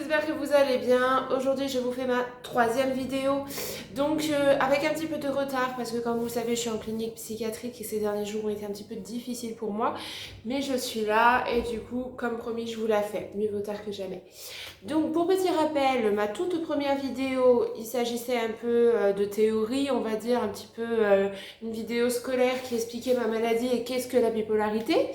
j'espère que vous allez bien. Aujourd'hui, je vous fais ma troisième vidéo. Donc, avec un petit peu de retard, parce que comme vous le savez, je suis en clinique psychiatrique et ces derniers jours ont été un petit peu difficiles pour moi. Mais je suis là et du coup, comme promis, je vous la fais. Mieux vaut tard que jamais. Donc, pour petit rappel, ma toute première vidéo, il s'agissait un peu de théorie, on va dire, un petit peu une vidéo scolaire qui expliquait ma maladie et qu'est-ce que la bipolarité.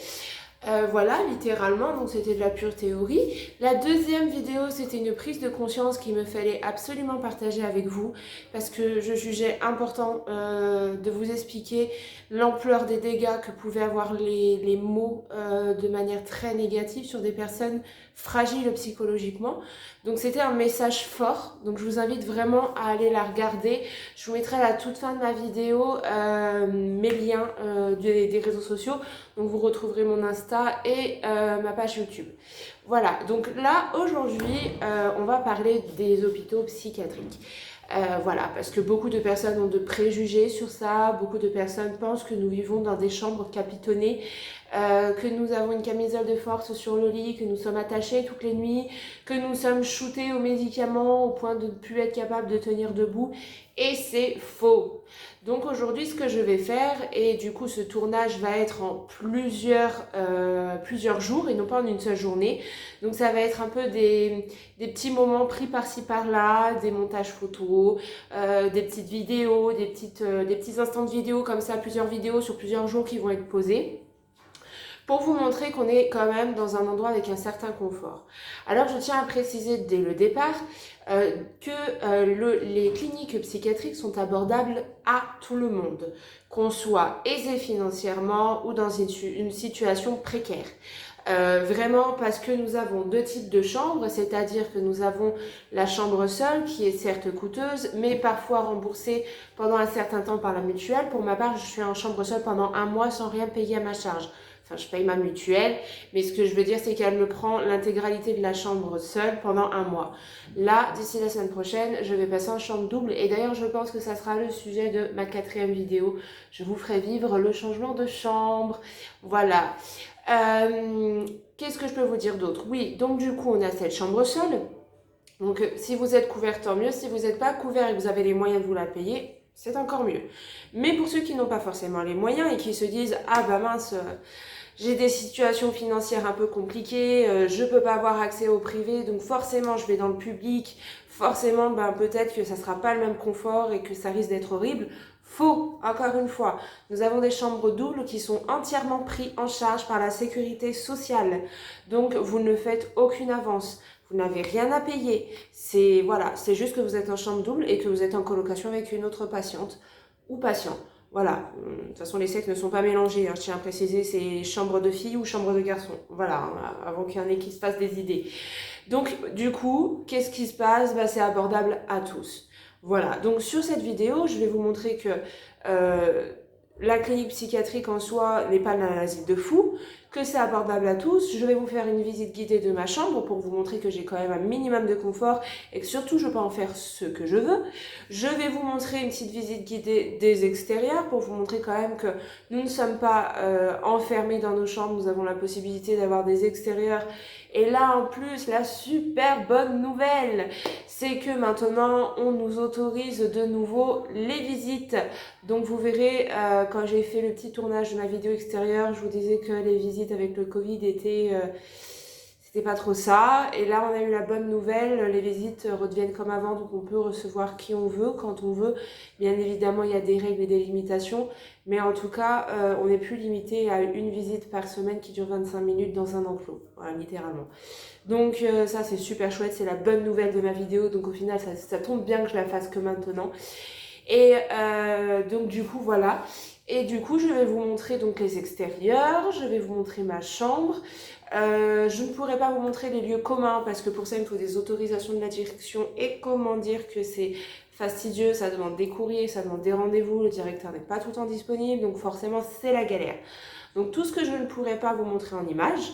Voilà, littéralement, donc c'était de la pure théorie. La deuxième vidéo, c'était une prise de conscience qu'il me fallait absolument partager avec vous parce que je jugeais important de vous expliquer l'ampleur des dégâts que pouvaient avoir les mots de manière très négative sur des personnes fragiles psychologiquement. Donc c'était un message fort, donc je vous invite vraiment à aller la regarder. Je vous mettrai à la toute fin de ma vidéo mes liens des réseaux sociaux. Donc vous retrouverez mon Insta et ma page YouTube. Voilà, donc là aujourd'hui on va parler des hôpitaux psychiatriques. Voilà, parce que beaucoup de personnes ont de préjugés sur ça, beaucoup de personnes pensent que nous vivons dans des chambres capitonnées, que nous avons une camisole de force sur le lit, que nous sommes attachés toutes les nuits, que nous sommes shootés aux médicaments au point de ne plus être capables de tenir debout, et c'est faux. Donc aujourd'hui ce que je vais faire, et du coup ce tournage va être en plusieurs jours et non pas en une seule journée, donc ça va être un peu des petits moments pris par-ci par-là, des montages photos, des petites vidéos, des petits instants de vidéo comme ça, plusieurs vidéos sur plusieurs jours qui vont être posées, pour vous montrer qu'on est quand même dans un endroit avec un certain confort. Alors je tiens à préciser dès le départ que les cliniques psychiatriques sont abordables à tout le monde, qu'on soit aisé financièrement ou dans une situation précaire. Vraiment parce que nous avons deux types de chambres, c'est-à-dire que nous avons la chambre seule qui est certes coûteuse mais parfois remboursée pendant un certain temps par la mutuelle. Pour ma part, je suis en chambre seule pendant un mois sans rien payer à ma charge. Enfin, je paye ma mutuelle, mais ce que je veux dire, c'est qu'elle me prend l'intégralité de la chambre seule pendant un mois. Là, d'ici la semaine prochaine, je vais passer en chambre double. Et d'ailleurs, je pense que ça sera le sujet de ma quatrième vidéo. Je vous ferai vivre le changement de chambre. Voilà. Qu'est-ce que je peux vous dire d'autre? Oui, donc du coup, on a cette chambre seule. Donc, si vous êtes couvert, tant mieux. Si vous n'êtes pas couvert et que vous avez les moyens de vous la payer, c'est encore mieux. Mais pour ceux qui n'ont pas forcément les moyens et qui se disent « Ah bah mince, j'ai des situations financières un peu compliquées, je peux pas avoir accès au privé, donc forcément je vais dans le public, forcément ben, peut-être que ça sera pas le même confort et que ça risque d'être horrible ». Faux, encore une fois, nous avons des chambres doubles qui sont entièrement prises en charge par la sécurité sociale. Donc vous ne faites aucune avance, vous n'avez rien à payer. C'est voilà, c'est juste que vous êtes en chambre double et que vous êtes en colocation avec une autre patiente ou patient. Voilà, de toute façon les sexes ne sont pas mélangés, hein. Je tiens à préciser, c'est chambre de filles ou chambre de garçons. Voilà, hein, avant qu'il y en ait qui se fassent des idées. Donc du coup, qu'est-ce qui se passe? Bah, c'est abordable à tous. Voilà, donc sur cette vidéo, je vais vous montrer que la clinique psychiatrique en soi n'est pas un asile de fous, que c'est abordable à tous. Je vais vous faire une visite guidée de ma chambre pour vous montrer que j'ai quand même un minimum de confort et que surtout je peux en faire ce que je veux. Je vais vous montrer une petite visite guidée des extérieurs pour vous montrer quand même que nous ne sommes pas enfermés dans nos chambres, nous avons la possibilité d'avoir des extérieurs. Et là en plus, la super bonne nouvelle, c'est que maintenant on nous autorise de nouveau les visites. Donc vous verrez, quand j'ai fait le petit tournage de ma vidéo extérieure, je vous disais que les visites avec le Covid c'était pas trop ça. Et là on a eu la bonne nouvelle, les visites redeviennent comme avant, donc on peut recevoir qui on veut, quand on veut. Bien évidemment il y a des règles et des limitations, mais en tout cas on n'est plus limité à une visite par semaine qui dure 25 minutes dans un enclos, voilà, littéralement. Donc ça c'est super chouette, c'est la bonne nouvelle de ma vidéo, donc au final ça tombe bien que je la fasse que maintenant. Et donc du coup voilà, et du coup je vais vous montrer donc les extérieurs, je vais vous montrer ma chambre. Je ne pourrai pas vous montrer les lieux communs parce que pour ça il me faut des autorisations de la direction et comment dire que c'est fastidieux, ça demande des courriers, ça demande des rendez-vous, le directeur n'est pas tout le temps disponible, donc forcément c'est la galère. Donc tout ce que je ne pourrai pas vous montrer en images,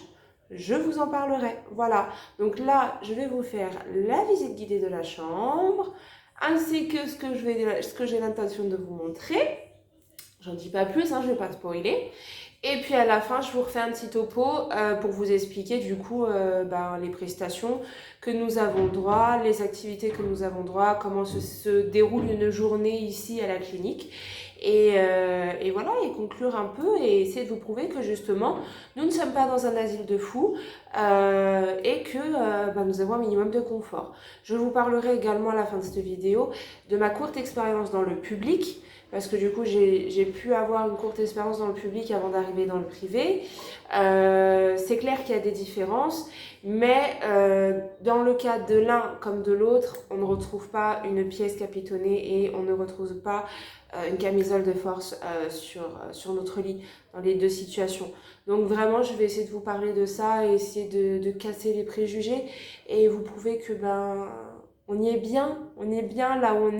je vous en parlerai. Voilà, donc là je vais vous faire la visite guidée de la chambre, ainsi que ce que j'ai l'intention de vous montrer. J'en dis pas plus, hein, je ne vais pas spoiler. Et puis à la fin, je vous refais un petit topo pour vous expliquer du coup les prestations que nous avons droit, les activités que nous avons droit, comment se déroule une journée ici à la clinique. Et voilà, et conclure un peu et essayer de vous prouver que justement, nous ne sommes pas dans un asile de fous et que nous avons un minimum de confort. Je vous parlerai également à la fin de cette vidéo de ma courte expérience dans le public, parce que du coup j'ai pu avoir une courte expérience dans le public avant d'arriver dans le privé. C'est clair qu'il y a des différences, mais dans le cas de l'un comme de l'autre, on ne retrouve pas une pièce capitonnée et on ne retrouve pas une camisole de force sur notre lit dans les deux situations. Donc vraiment, je vais essayer de vous parler de ça et essayer de casser les préjugés et vous prouver que on y est bien là où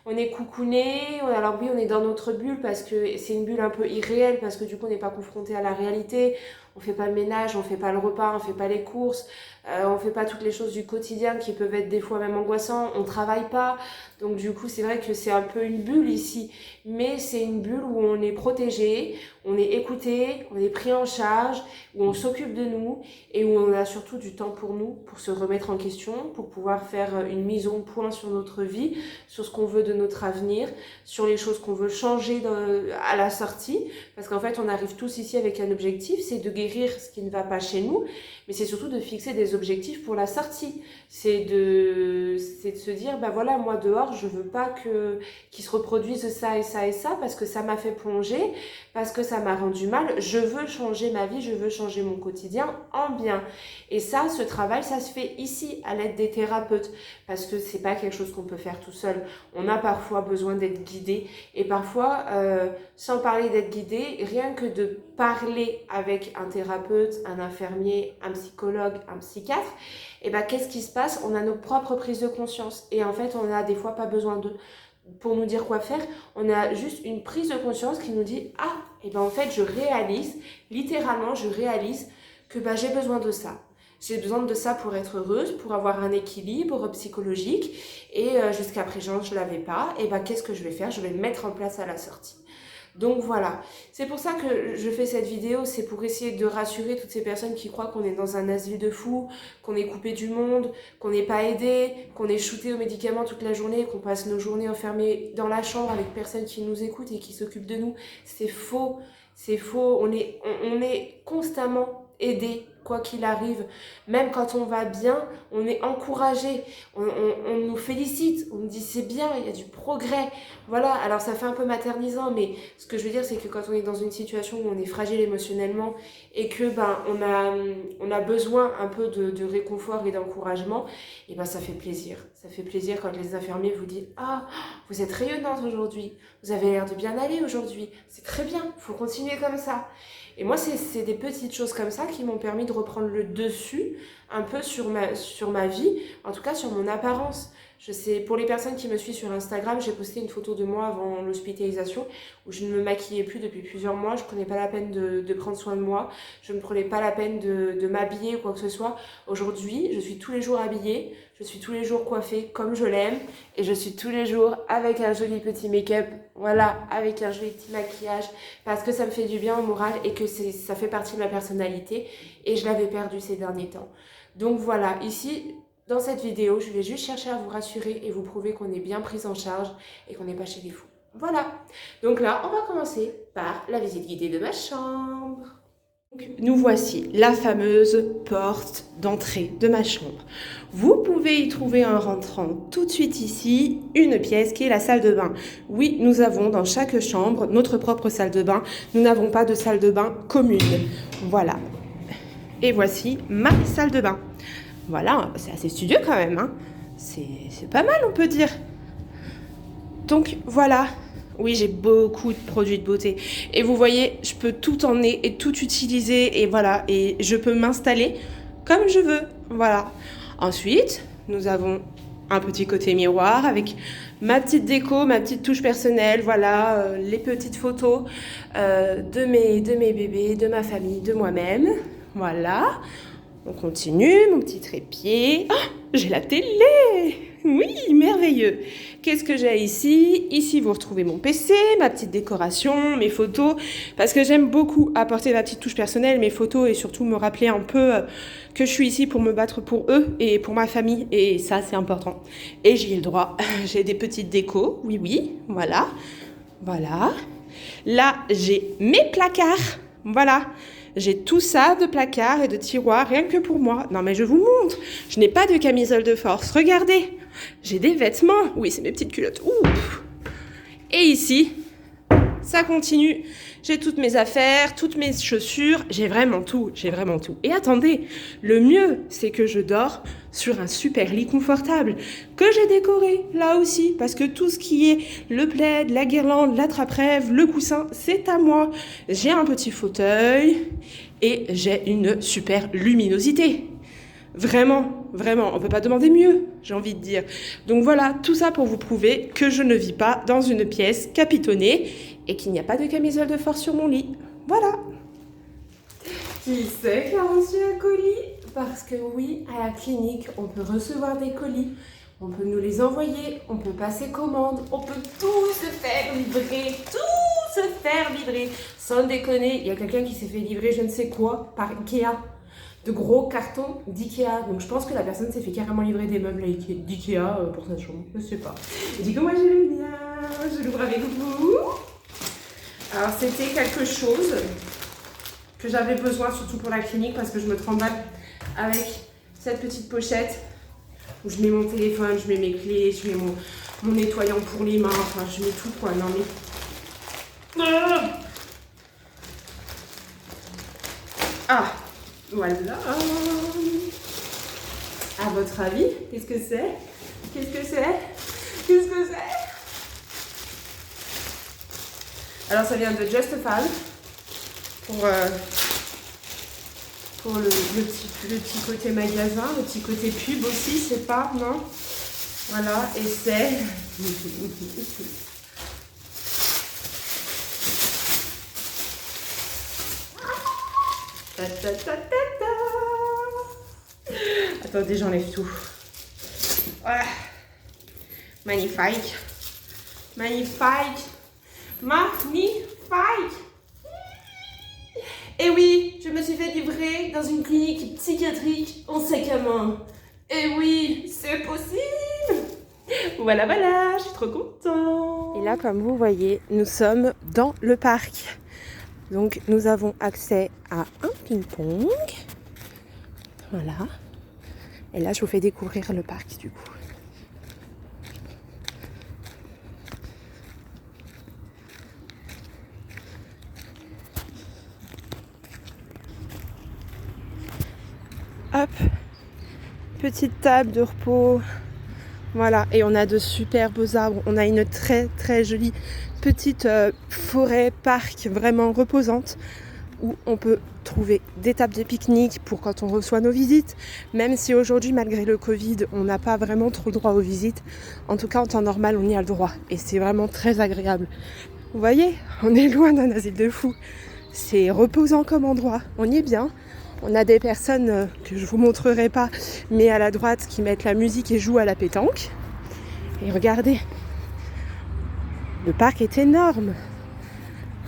on est coucouné. Alors oui, on est dans notre bulle parce que c'est une bulle un peu irréelle, parce que du coup on n'est pas confronté à la réalité. On fait pas le ménage, on fait pas le repas, on fait pas les courses, on fait pas toutes les choses du quotidien qui peuvent être des fois même angoissantes, on travaille pas. Donc du coup c'est vrai que c'est un peu une bulle ici, mais c'est une bulle où on est protégé, on est écouté, on est pris en charge, où on s'occupe de nous et où on a surtout du temps pour nous, pour se remettre en question, pour pouvoir faire une mise au point sur notre vie, sur ce qu'on veut de notre avenir, sur les choses qu'on veut changer à la sortie, parce qu'en fait on arrive tous ici avec un objectif, c'est de guérir ce qui ne va pas chez nous, mais c'est surtout de fixer des objectifs pour la sortie. C'est de se dire, voilà, moi dehors, je veux pas qu'il se reproduise ça et ça et ça, parce que ça m'a fait plonger, parce que ça m'a rendu mal. Je veux changer ma vie, je veux changer mon quotidien en bien. Et ça, ce travail, ça se fait ici, à l'aide des thérapeutes, parce que c'est pas quelque chose qu'on peut faire tout seul. On a parfois besoin d'être guidé, et parfois, sans parler d'être guidé, rien que de parler avec un thérapeute, un infirmier, un psychologue, un psychiatre, et qu'est-ce qui se passe? On a nos propres prises de conscience, et en fait on a des fois pas besoin d'eux pour nous dire quoi faire. On a juste une prise de conscience qui nous dit en fait je réalise, littéralement je réalise que j'ai besoin de ça. J'ai besoin de ça pour être heureuse, pour avoir un équilibre psychologique, et jusqu'à présent je l'avais pas. Et qu'est-ce que je vais faire? Je vais le mettre en place à la sortie. Donc voilà, c'est pour ça que je fais cette vidéo, c'est pour essayer de rassurer toutes ces personnes qui croient qu'on est dans un asile de fous, qu'on est coupé du monde, qu'on n'est pas aidé, qu'on est shooté aux médicaments toute la journée, qu'on passe nos journées enfermées dans la chambre avec personne qui nous écoute et qui s'occupe de nous. C'est faux, on est constamment aidé, quoi qu'il arrive. Même quand on va bien, on est encouragé, on nous félicite, on nous dit c'est bien, il y a du progrès. Voilà, alors ça fait un peu maternisant, mais ce que je veux dire, c'est que quand on est dans une situation où on est fragile émotionnellement et que on a besoin un peu de réconfort et d'encouragement, et ça fait plaisir. Ça fait plaisir quand les infirmiers vous disent vous êtes rayonnante aujourd'hui, vous avez l'air de bien aller aujourd'hui, c'est très bien, il faut continuer comme ça. Et moi, c'est des petites choses comme ça qui m'ont permis de reprendre le dessus un peu sur ma vie, en tout cas sur mon apparence. Je sais, pour les personnes qui me suivent sur Instagram, j'ai posté une photo de moi avant l'hospitalisation où je ne me maquillais plus depuis plusieurs mois. Je ne prenais pas la peine de prendre soin de moi. Je ne prenais pas la peine de m'habiller ou quoi que ce soit. Aujourd'hui, je suis tous les jours habillée. Je suis tous les jours coiffée comme je l'aime. Et je suis tous les jours avec un joli petit make-up. Voilà, avec un joli petit maquillage. Parce que ça me fait du bien au moral et que ça fait partie de ma personnalité. Et je l'avais perdu ces derniers temps. Donc voilà, ici... Dans cette vidéo, je vais juste chercher à vous rassurer et vous prouver qu'on est bien pris en charge et qu'on n'est pas chez les fous. Voilà. Donc là, on va commencer par la visite guidée de ma chambre. Donc, nous voici la fameuse porte d'entrée de ma chambre. Vous pouvez y trouver en rentrant tout de suite ici une pièce qui est la salle de bain. Oui, nous avons dans chaque chambre notre propre salle de bain. Nous n'avons pas de salle de bain commune. Voilà. Et voici ma salle de bain. Voilà, c'est assez studieux quand même, hein. C'est pas mal, on peut dire. Donc voilà, oui, j'ai beaucoup de produits de beauté. Et vous voyez, je peux tout emmener et tout utiliser, et voilà, et je peux m'installer comme je veux, voilà. Ensuite, nous avons un petit côté miroir avec ma petite déco, ma petite touche personnelle, voilà, les petites photos de mes bébés, de ma famille, de moi-même, voilà. On continue, mon petit trépied. Oh, j'ai la télé! Oui, merveilleux. Qu'est-ce que j'ai ici? Ici, vous retrouvez mon PC, ma petite décoration, mes photos, parce que j'aime beaucoup apporter ma petite touche personnelle, mes photos, et surtout me rappeler un peu que je suis ici pour me battre pour eux et pour ma famille, et ça, c'est important. Et j'y ai le droit. J'ai des petites décos, oui, oui, voilà. Voilà. Là, j'ai mes placards, voilà. J'ai tout ça de placards et de tiroirs, rien que pour moi. Non mais je vous montre, je n'ai pas de camisole de force, regardez. J'ai des vêtements, oui c'est mes petites culottes. Ouh. Et ici, ça continue. J'ai toutes mes affaires, toutes mes chaussures, j'ai vraiment tout, j'ai vraiment tout. Et attendez, le mieux, c'est que je dors sur un super lit confortable que j'ai décoré là aussi, parce que tout ce qui est le plaid, la guirlande, l'attrape-rêve, le coussin, c'est à moi. J'ai un petit fauteuil et j'ai une super luminosité. Vraiment, vraiment, on peut pas demander mieux, j'ai envie de dire. Donc voilà, tout ça pour vous prouver que je ne vis pas dans une pièce capitonnée et qu'il n'y a pas de camisole de force sur mon lit. Voilà. Qui sait qui a reçu un colis? Parce que oui, à la clinique, on peut recevoir des colis, on peut nous les envoyer, on peut passer commande, on peut tout se faire livrer, tout se faire livrer. Sans déconner, il y a quelqu'un qui s'est fait livrer je ne sais quoi par Ikea. De gros cartons d'Ikea. Donc je pense que la personne s'est fait carrément livrer des meubles d'Ikea pour sa chambre. Je sais pas. Et du coup, moi je l'aime bien. Je l'ouvre avec vous. Alors c'était quelque chose que j'avais besoin surtout pour la clinique parce que je me tremble avec cette petite pochette où je mets mon téléphone, je mets mes clés, je mets mon nettoyant pour les mains. Enfin, je mets tout quoi. Non mais... Ah! Voilà. À votre avis, qu'est-ce que c'est? Qu'est-ce que c'est? Qu'est-ce que c'est? Alors ça vient de Just a Fan pour le petit côté magasin, le petit côté pub aussi, c'est pas, non? Voilà, et c'est... Ta, ta, ta, ta, ta. Attendez, j'enlève tout. Voilà. Magnifique. Magnifique. Magnifique. Et oui, je me suis fait livrer dans une clinique psychiatrique en sac à main. Et oui, c'est possible. Voilà, voilà, je suis trop contente. Et là, comme vous voyez, nous sommes dans le parc. Donc nous avons accès à un ping-pong. Voilà. Et là je vous fais découvrir le parc du coup. Hop. Petite table de repos. Voilà. Et on a de super beaux arbres. On a une très très jolie petite forêt, parc vraiment reposante où on peut trouver des tables de pique-nique pour quand on reçoit nos visites, même si aujourd'hui malgré le Covid on n'a pas vraiment trop le droit aux visites, en tout cas en temps normal on y a le droit et c'est vraiment très agréable. Vous voyez, on est loin d'un asile de fous, c'est reposant comme endroit, on y est bien. On a des personnes que je vous montrerai pas mais à la droite qui mettent la musique et jouent à la pétanque. Et regardez, le parc est énorme.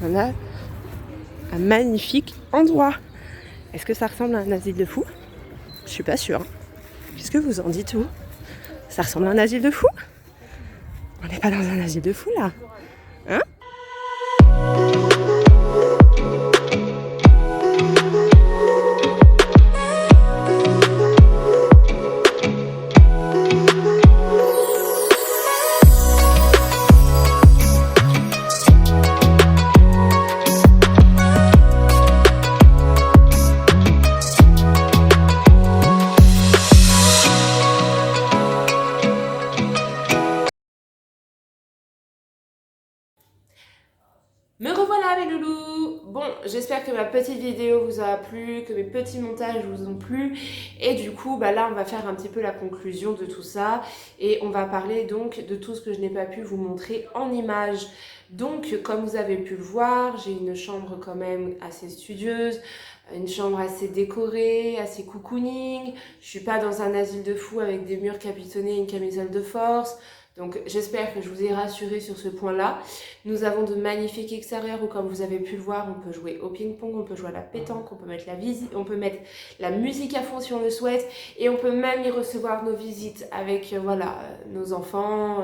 On a un magnifique endroit. Est-ce que ça ressemble à un asile de fous? Je suis pas sûre. Qu'est-ce que vous en dites vous? Ça ressemble à un asile de fous? On n'est pas dans un asile de fous là, hein? Me revoilà mes loulous. Bon, j'espère que ma petite vidéo vous a plu, que mes petits montages vous ont plu. Et du coup, là, on va faire un petit peu la conclusion de tout ça. Et on va parler donc de tout ce que je n'ai pas pu vous montrer en images. Donc, comme vous avez pu le voir, j'ai une chambre quand même assez studieuse. une chambre assez décorée, assez cocooning. Je suis pas dans un asile de fous avec des murs capitonnés et une camisole de force. Donc j'espère que je vous ai rassuré sur ce point-là. Nous avons de magnifiques extérieurs où, comme vous avez pu le voir, on peut jouer au ping-pong, on peut jouer à la pétanque, on peut mettre on peut mettre la musique à fond si on le souhaite, et on peut même y recevoir nos visites avec nos enfants,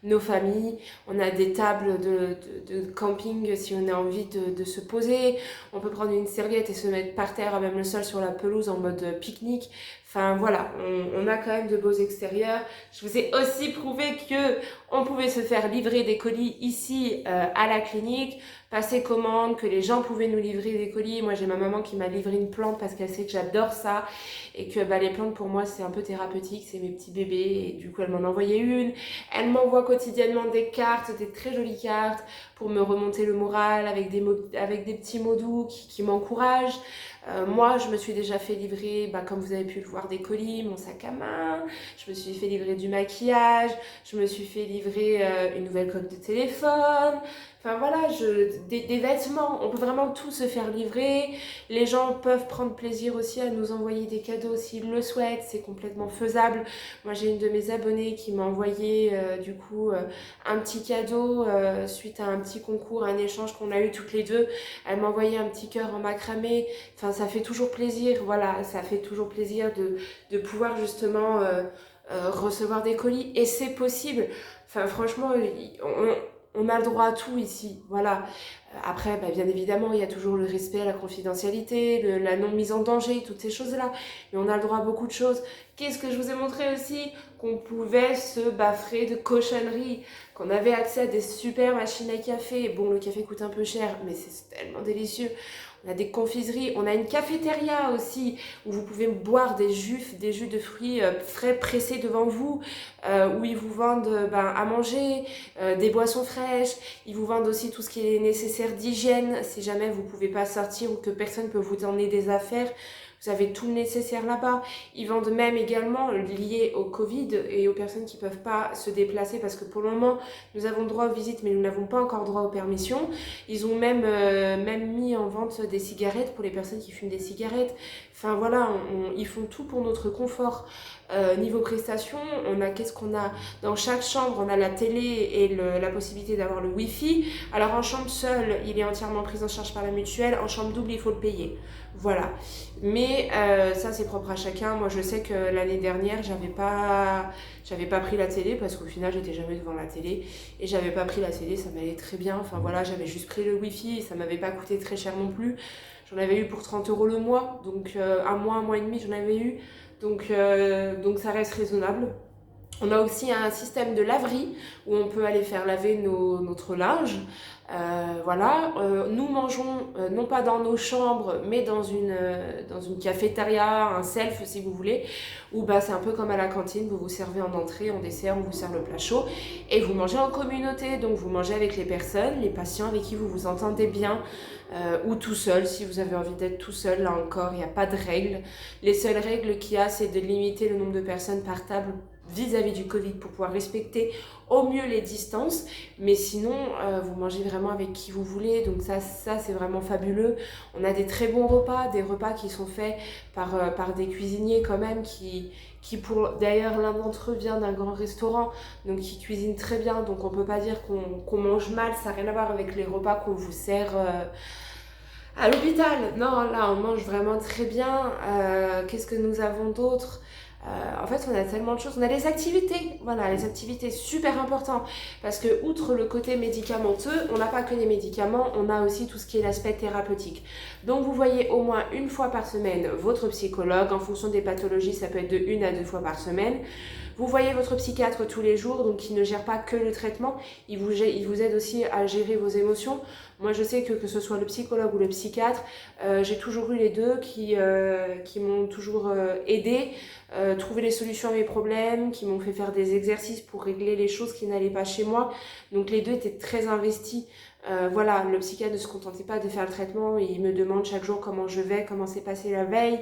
nos familles. On a des tables de camping si on a envie de se poser. On peut prendre une serviette et se mettre par terre, à même le sol, sur la pelouse en mode pique-nique. Enfin voilà, on a quand même de beaux extérieurs. Je vous ai aussi prouvé que on pouvait se faire livrer des colis ici à la clinique, passer commande, que les gens pouvaient nous livrer des colis. Moi j'ai ma maman qui m'a livré une plante parce qu'elle sait que j'adore ça et que les plantes pour moi c'est un peu thérapeutique, c'est mes petits bébés, et du coup elle m'en a envoyé une. Elle m'envoie quotidiennement des cartes, des très jolies cartes pour me remonter le moral avec des petits mots doux qui m'encouragent. Moi, je me suis déjà fait livrer, comme vous avez pu le voir, des colis, mon sac à main. Je me suis fait livrer du maquillage. Je me suis fait livrer une nouvelle coque de téléphone. Enfin voilà, des vêtements. On peut vraiment tout se faire livrer. Les gens peuvent prendre plaisir aussi à nous envoyer des cadeaux s'ils le souhaitent. C'est complètement faisable. Moi, j'ai une de mes abonnées qui m'a envoyé un petit cadeau suite à un petit concours, un échange qu'on a eu toutes les deux. Elle m'a envoyé un petit cœur en macramé. Enfin, ça fait toujours plaisir, voilà, ça fait toujours plaisir de pouvoir justement recevoir des colis, et c'est possible. Enfin, franchement, on a le droit à tout ici, voilà. Après, bien évidemment, il y a toujours le respect, la confidentialité, la non-mise en danger, toutes ces choses-là. Mais on a le droit à beaucoup de choses. Qu'est-ce que je vous ai montré aussi? Qu'on pouvait se baffrer de cochonneries, qu'on avait accès à des super machines à café. Bon, le café coûte un peu cher, mais c'est tellement délicieux. On a des confiseries, on a une cafétéria aussi, où vous pouvez boire des jus de fruits frais pressés devant vous, où ils vous vendent à manger, des boissons fraîches. Ils vous vendent aussi tout ce qui est nécessaire d'hygiène, si jamais vous ne pouvez pas sortir ou que personne ne peut vous emmener des affaires. Vous avez tout le nécessaire là-bas. Ils vendent même également, lié au Covid et aux personnes qui ne peuvent pas se déplacer, parce que pour le moment, nous avons droit aux visites, mais nous n'avons pas encore droit aux permissions. Ils ont même mis en vente des cigarettes pour les personnes qui fument des cigarettes. Enfin voilà, ils font tout pour notre confort. Niveau prestation, qu'est-ce qu'on a dans chaque chambre? On a la télé et la possibilité d'avoir le Wi-Fi. Alors en chambre seule, il est entièrement pris en charge par la mutuelle. En chambre double, il faut le payer. Voilà. Mais ça, c'est propre à chacun. Moi, je sais que l'année dernière, j'avais pas pris la télé, parce qu'au final, j'étais jamais devant la télé. Et j'avais pas pris la télé, ça m'allait très bien. Enfin voilà, j'avais juste pris le Wi-Fi et ça m'avait pas coûté très cher non plus. J'en avais eu pour 30 € le mois. Donc un mois et demi, j'en avais eu. Donc ça reste raisonnable. On a aussi un système de laverie où on peut aller faire laver notre linge. Nous mangeons non pas dans nos chambres, mais dans une cafétéria, un self si vous voulez, où c'est un peu comme à la cantine, vous vous servez en entrée, en dessert, on vous sert le plat chaud, et vous mangez en communauté, donc vous mangez avec les personnes, les patients avec qui vous vous entendez bien, ou tout seul, si vous avez envie d'être tout seul. Là encore, il n'y a pas de règles. Les seules règles qu'il y a, c'est de limiter le nombre de personnes par table vis-à-vis du Covid, pour pouvoir respecter au mieux les distances, mais sinon vous mangez vraiment avec qui vous voulez, donc ça c'est vraiment fabuleux. On a des très bons repas, des repas qui sont faits par des cuisiniers quand même, qui d'ailleurs l'un d'entre eux vient d'un grand restaurant, donc qui cuisine très bien, donc on peut pas dire qu'on mange mal. Ça n'a rien à voir avec les repas qu'on vous sert à l'hôpital. Non, là on mange vraiment très bien. Qu'est-ce que nous avons d'autre? En fait, on a tellement de choses. On a les activités, voilà, les activités, super important, parce que outre le côté médicamenteux, on n'a pas que les médicaments, on a aussi tout ce qui est l'aspect thérapeutique. Donc vous voyez au moins une fois par semaine votre psychologue. En fonction des pathologies, ça peut être de 1 à 2 fois par semaine. Vous voyez votre psychiatre tous les jours, donc il ne gère pas que le traitement, il vous aide aussi à gérer vos émotions. Moi, je sais que ce soit le psychologue ou le psychiatre, j'ai toujours eu les deux qui m'ont toujours aidé, trouver les solutions à mes problèmes, qui m'ont fait faire des exercices pour régler les choses qui n'allaient pas chez moi. Donc les deux étaient très investis. Le psychiatre ne se contentait pas de faire le traitement, il me demande chaque jour comment je vais, comment s'est passé la veille.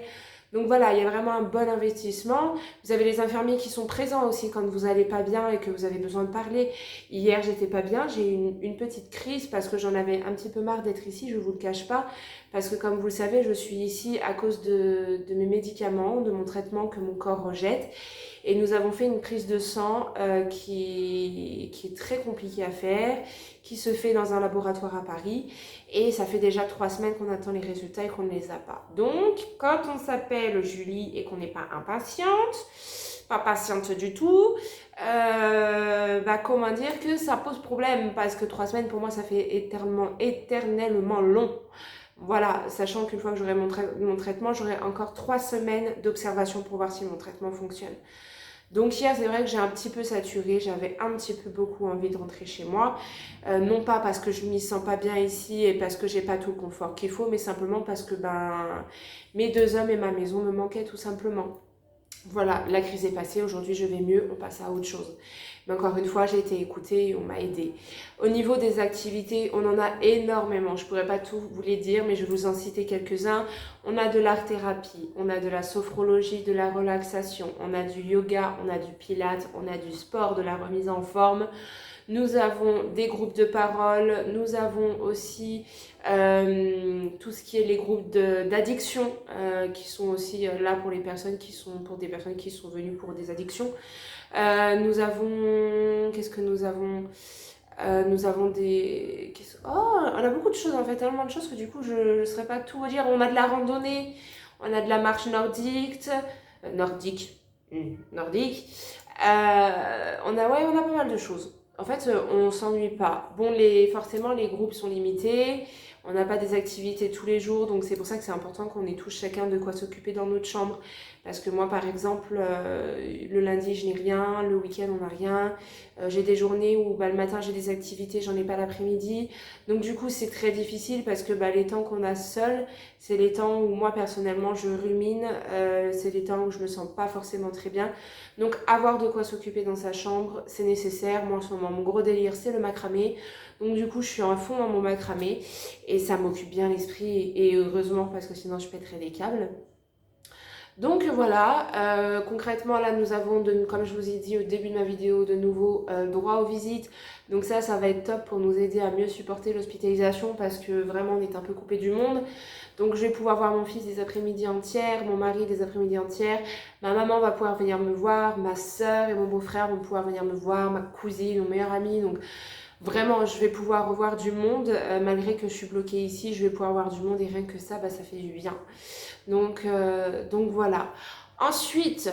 Donc voilà, il y a vraiment un bon investissement. Vous avez les infirmiers qui sont présents aussi quand vous n'allez pas bien et que vous avez besoin de parler. Hier, j'étais pas bien, j'ai eu une petite crise parce que j'en avais un petit peu marre d'être ici, je vous le cache pas. Parce que comme vous le savez, je suis ici à cause de mes médicaments, de mon traitement que mon corps rejette. Et nous avons fait une prise de sang qui est très compliquée à faire, qui se fait dans un laboratoire à Paris. Et ça fait déjà 3 semaines qu'on attend les résultats et qu'on ne les a pas. Donc, quand on s'appelle Julie et qu'on n'est pas impatiente, pas patiente du tout, comment dire que ça pose problème. Parce que 3 semaines, pour moi, ça fait éternellement long. Voilà, sachant qu'une fois que j'aurai mon traitement, j'aurai encore 3 semaines d'observation pour voir si mon traitement fonctionne. Donc hier, c'est vrai que j'ai un petit peu saturé, j'avais un petit peu beaucoup envie de rentrer chez moi. Non pas parce que je m'y sens pas bien ici et parce que j'ai pas tout le confort qu'il faut, mais simplement parce que mes 2 hommes et ma maison me manquaient tout simplement. Voilà, la crise est passée, aujourd'hui je vais mieux, on passe à autre chose. Mais encore une fois, j'ai été écoutée et on m'a aidée. Au niveau des activités, on en a énormément. Je ne pourrais pas tout vous les dire, mais je vais vous en citer quelques-uns. On a de l'art-thérapie, on a de la sophrologie, de la relaxation, on a du yoga, on a du pilates, on a du sport, de la remise en forme. Nous avons des groupes de parole, nous avons aussi tout ce qui est les groupes d'addiction qui sont aussi là pour les personnes pour des personnes qui sont venues pour des addictions. Nous avons, qu'est-ce que nous avons nous avons des... on a beaucoup de choses en fait, tellement de choses que du coup je ne saurais pas tout vous dire. On a de la randonnée, on a de la marche nordique. On a pas mal de choses. En fait, on s'ennuie pas. Bon, forcément, les groupes sont limités. On n'a pas des activités tous les jours. Donc, c'est pour ça que c'est important qu'on ait tous chacun de quoi s'occuper dans notre chambre. Parce que moi, par exemple, le lundi, je n'ai rien. Le week-end, on n'a rien. J'ai des journées où le matin, j'ai des activités, j'en ai pas l'après-midi. Donc, du coup, c'est très difficile parce que les temps qu'on a seuls, c'est les temps où moi, personnellement, je rumine. C'est les temps où je me sens pas forcément très bien. Donc, avoir de quoi s'occuper dans sa chambre, c'est nécessaire. Moi, en ce moment, mon gros délire, c'est le macramé. Donc, du coup, je suis à fond dans mon macramé et ça m'occupe bien l'esprit et heureusement parce que sinon, je pèterais des câbles. Donc voilà, concrètement là nous avons, comme je vous ai dit au début de ma vidéo, de nouveau droit aux visites. Donc ça va être top pour nous aider à mieux supporter l'hospitalisation parce que vraiment on est un peu coupé du monde. Donc je vais pouvoir voir mon fils des après-midi entières, mon mari des après-midi entières. Ma maman va pouvoir venir me voir, ma soeur et mon beau-frère vont pouvoir venir me voir, ma cousine, mon meilleur ami. Donc vraiment, je vais pouvoir revoir du monde, malgré que je suis bloquée ici, je vais pouvoir voir du monde et rien que ça, ça fait du bien. Donc voilà. Ensuite,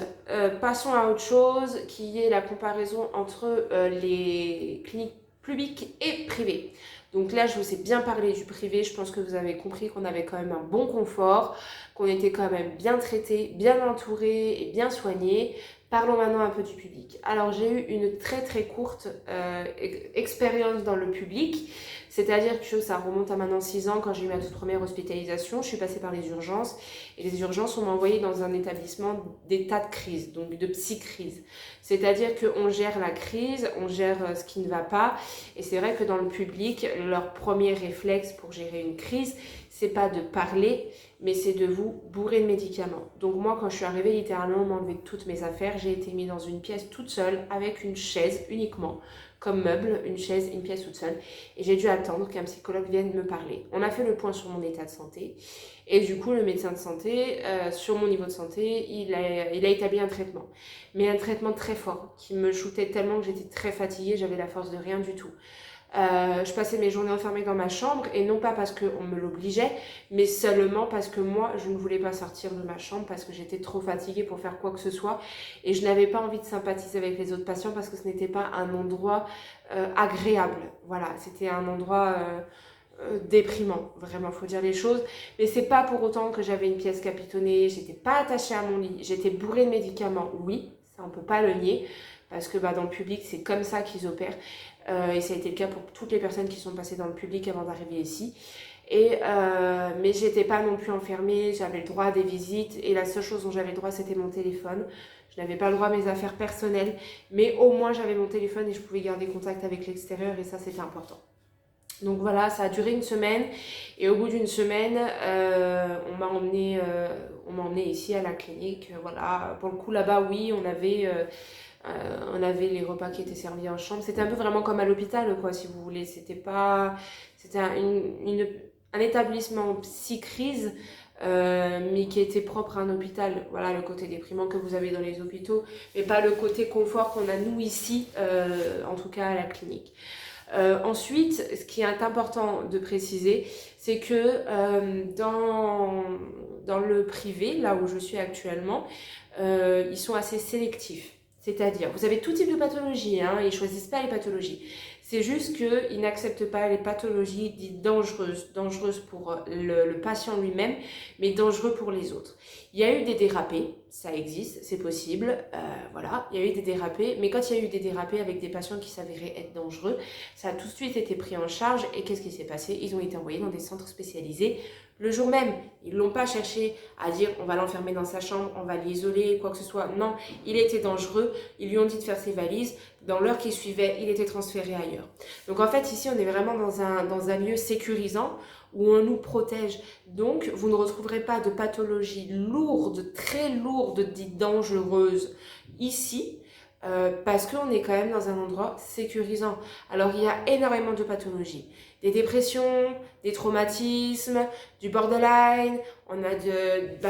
passons à autre chose qui est la comparaison entre les cliniques publiques et privées. Donc là, je vous ai bien parlé du privé. Je pense que vous avez compris qu'on avait quand même un bon confort, qu'on était quand même bien traité, bien entouré et bien soigné. Parlons maintenant un peu du public. Alors, j'ai eu une très très courte expérience dans le public. C'est-à-dire que ça remonte à maintenant 6 ans quand j'ai eu ma toute première hospitalisation. Je suis passée par les urgences et les urgences, on m'a envoyée dans un établissement d'état de crise, donc de psy-crise. C'est-à-dire qu'on gère la crise, on gère ce qui ne va pas. Et c'est vrai que dans le public, leur premier réflexe pour gérer une crise, c'est pas de parler, mais c'est de vous bourrer de médicaments. Donc moi, quand je suis arrivée, littéralement, on m'a enlevé toutes mes affaires. J'ai été mise dans une pièce toute seule avec une chaise uniquement. Comme meuble, une chaise, une pièce toute seule. Et j'ai dû attendre qu'un psychologue vienne me parler. On a fait le point sur mon état de santé. Et du coup, le médecin de santé, sur mon niveau de santé, il a établi un traitement. Mais un traitement très fort, qui me shootait tellement que j'étais très fatiguée, j'avais la force de rien du tout. Je passais mes journées enfermée dans ma chambre et non pas parce qu'on me l'obligeait, mais seulement parce que moi, je ne voulais pas sortir de ma chambre parce que j'étais trop fatiguée pour faire quoi que ce soit et je n'avais pas envie de sympathiser avec les autres patients parce que ce n'était pas un endroit agréable. Voilà, c'était un endroit déprimant, vraiment, faut dire les choses. Mais c'est pas pour autant que j'avais une pièce capitonnée, j'étais pas attachée à mon lit, j'étais bourrée de médicaments, oui, ça on peut pas le nier. Parce que dans le public, c'est comme ça qu'ils opèrent. Et ça a été le cas pour toutes les personnes qui sont passées dans le public avant d'arriver ici. Mais j'étais pas non plus enfermée, j'avais le droit à des visites. Et la seule chose dont j'avais le droit, c'était mon téléphone. Je n'avais pas le droit à mes affaires personnelles. Mais au moins, j'avais mon téléphone et je pouvais garder contact avec l'extérieur. Et ça, c'était important. Donc voilà, ça a duré une semaine et au bout d'une semaine, on m'a emmené ici à la clinique. Voilà, pour le coup là-bas, oui, on avait les repas qui étaient servis en chambre. C'était un peu vraiment comme à l'hôpital, quoi, si vous voulez. C'était un établissement psy-crise, mais qui était propre à un hôpital. Voilà, le côté déprimant que vous avez dans les hôpitaux, mais pas le côté confort qu'on a nous ici, en tout cas à la clinique. Ensuite, ce qui est important de préciser, c'est que dans le privé, là où je suis actuellement, ils sont assez sélectifs. C'est-à-dire, vous avez tout type de pathologie, hein, ils ne choisissent pas les pathologies. C'est juste qu'ils n'acceptent pas les pathologies dites dangereuses pour le patient lui-même, mais dangereux pour les autres. Il y a eu des dérapés, ça existe, c'est possible, voilà, il y a eu des dérapés, mais quand il y a eu des dérapés avec des patients qui s'avéraient être dangereux, ça a tout de suite été pris en charge et qu'est-ce qui s'est passé? Ils ont été envoyés dans des centres spécialisés le jour même. Ils ne l'ont pas cherché à dire on va l'enfermer dans sa chambre, on va l'isoler, quoi que ce soit. Non, il était dangereux, ils lui ont dit de faire ses valises, dans l'heure qui suivait, il était transféré ailleurs. Donc en fait ici on est vraiment dans un lieu sécurisant où on nous protège. Donc vous ne retrouverez pas de pathologies lourdes, très lourdes, dites dangereuses ici. Parce qu'on est quand même dans un endroit sécurisant. Alors il y a énormément de pathologies, des dépressions, des traumatismes, du borderline, on a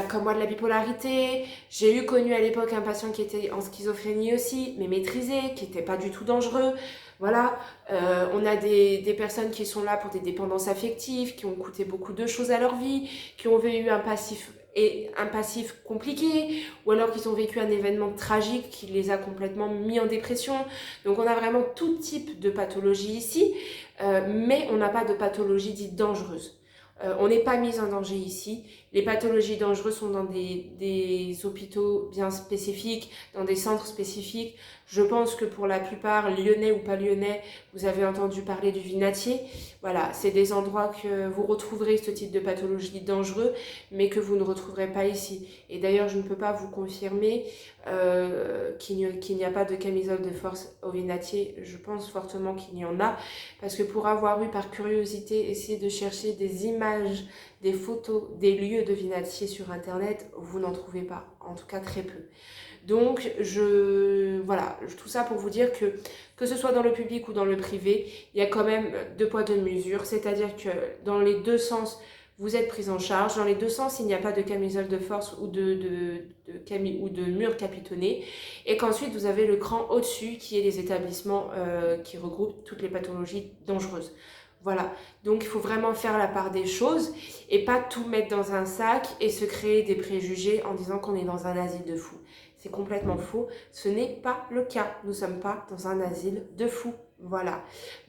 comme moi de la bipolarité. J'ai connu à l'époque un patient qui était en schizophrénie aussi, mais maîtrisé, qui n'était pas du tout dangereux. Voilà, on a des personnes qui sont là pour des dépendances affectives, qui ont coûté beaucoup de choses à leur vie, qui ont eu un passif compliqué, ou alors qu'ils ont vécu un événement tragique qui les a complètement mis en dépression. Donc on a vraiment tout type de pathologie ici, mais on n'a pas de pathologie dite dangereuse. On n'est pas mis en danger ici. Les pathologies dangereuses sont dans des hôpitaux bien spécifiques, dans des centres spécifiques. Je pense que pour la plupart, lyonnais ou pas lyonnais, vous avez entendu parler du Vinatier. Voilà, c'est des endroits que vous retrouverez ce type de pathologie dangereuse, mais que vous ne retrouverez pas ici. Et d'ailleurs, je ne peux pas vous confirmer qu'il n'y a pas de camisole de force au Vinatier. Je pense fortement qu'il y en a, parce que pour avoir eu par curiosité essayé de chercher des images, des photos, des lieux de Vinatier sur internet, vous n'en trouvez pas, en tout cas très peu. Donc voilà, tout ça pour vous dire que ce soit dans le public ou dans le privé, il y a quand même deux poids deux mesures, c'est-à-dire que dans les deux sens, vous êtes pris en charge. Dans les deux sens, il n'y a pas de camisole de force ou de mur capitonné. Et qu'ensuite, vous avez le cran au-dessus qui est les établissements qui regroupent toutes les pathologies dangereuses. Voilà, donc il faut vraiment faire la part des choses et pas tout mettre dans un sac et se créer des préjugés en disant qu'on est dans un asile de fous. C'est complètement faux, ce n'est pas le cas, nous ne sommes pas dans un asile de fous. Voilà,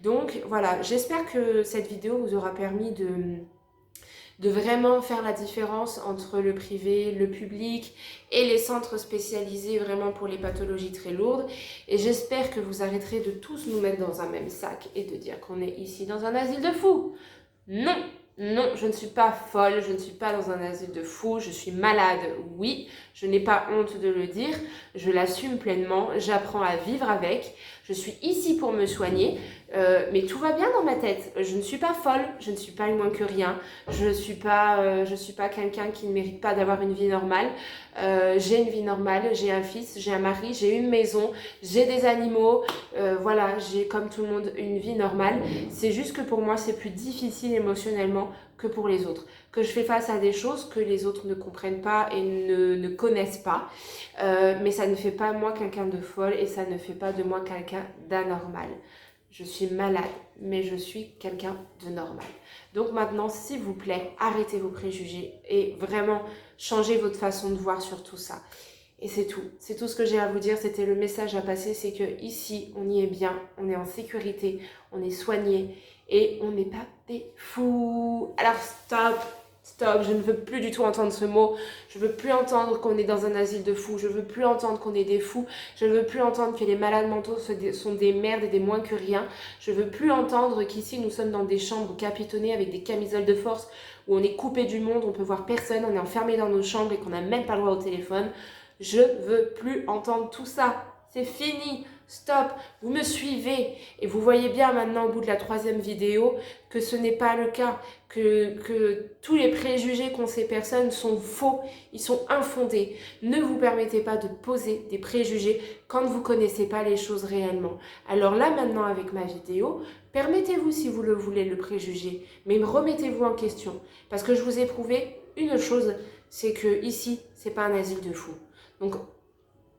donc voilà, j'espère que cette vidéo vous aura permis de vraiment faire la différence entre le privé, le public et les centres spécialisés vraiment pour les pathologies très lourdes. Et j'espère que vous arrêterez de tous nous mettre dans un même sac et de dire qu'on est ici dans un asile de fous. Non, non, je ne suis pas folle, je ne suis pas dans un asile de fous, je suis malade, oui, je n'ai pas honte de le dire, je l'assume pleinement, j'apprends à vivre avec, je suis ici pour me soigner, mais tout va bien dans ma tête, je ne suis pas folle, je ne suis pas moins que rien, je suis pas quelqu'un qui ne mérite pas d'avoir une vie normale, j'ai une vie normale, j'ai un fils, j'ai un mari, j'ai une maison, j'ai des animaux, voilà, j'ai comme tout le monde une vie normale, c'est juste que pour moi c'est plus difficile émotionnellement que pour les autres, que je fais face à des choses que les autres ne comprennent pas et ne connaissent pas, mais ça ne fait pas moi quelqu'un de folle et ça ne fait pas de moi quelqu'un d'anormal. Je suis malade, mais je suis quelqu'un de normal. Donc maintenant, s'il vous plaît, arrêtez vos préjugés et vraiment changez votre façon de voir sur tout ça. Et c'est tout ce que j'ai à vous dire, c'était le message à passer, c'est que ici on y est bien, on est en sécurité, on est soigné et on n'est pas des fous. Alors stop, je ne veux plus du tout entendre ce mot, je veux plus entendre qu'on est dans un asile de fous, je veux plus entendre qu'on est des fous, je ne veux plus entendre que les malades mentaux sont des merdes et des moins que rien, je veux plus entendre qu'ici nous sommes dans des chambres capitonnées avec des camisoles de force où on est coupé du monde, on peut voir personne, on est enfermé dans nos chambres et qu'on n'a même pas le droit au téléphone. Je veux plus entendre tout ça. C'est fini. stop, vous me suivez. Et vous voyez bien maintenant au bout de la 3e vidéo que ce n'est pas le cas, que tous les préjugés qu'ont ces personnes sont faux, ils sont infondés. Ne vous permettez pas de poser des préjugés quand vous ne connaissez pas les choses réellement. Alors là maintenant avec ma vidéo, permettez-vous si vous le voulez le préjugé, mais remettez-vous en question. Parce que je vous ai prouvé une chose, c'est que ici, c'est pas un asile de fous. Donc,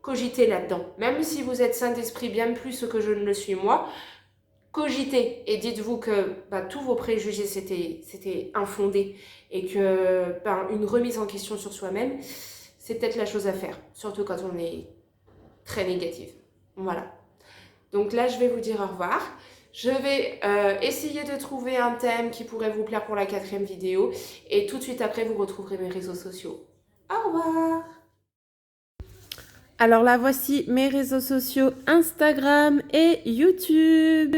cogitez là-dedans. Même si vous êtes saint d'esprit bien plus que je ne le suis moi, cogitez et dites-vous que tous vos préjugés c'était infondé et que une remise en question sur soi-même, c'est peut-être la chose à faire, surtout quand on est très négatif. Voilà. Donc là, je vais vous dire au revoir. Je vais essayer de trouver un thème qui pourrait vous plaire pour la 4e vidéo. Et tout de suite après, vous retrouverez mes réseaux sociaux. Au revoir! Alors là, voici mes réseaux sociaux Instagram et YouTube.